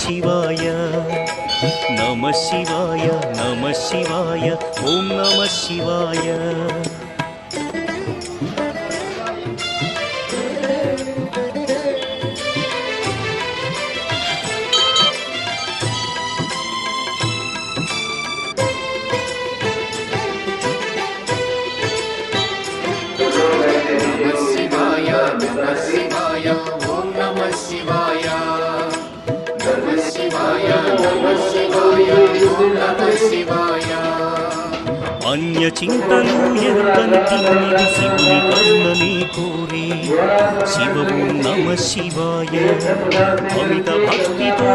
శివాయ నమ శివాయ నమ శివాయ ఓం నమ శివాయ అన్య చింతలు ఎరుకని తిమ్మిది శివుని కరుణని కోరి శివము నమ శివాయ అమిత భక్తితో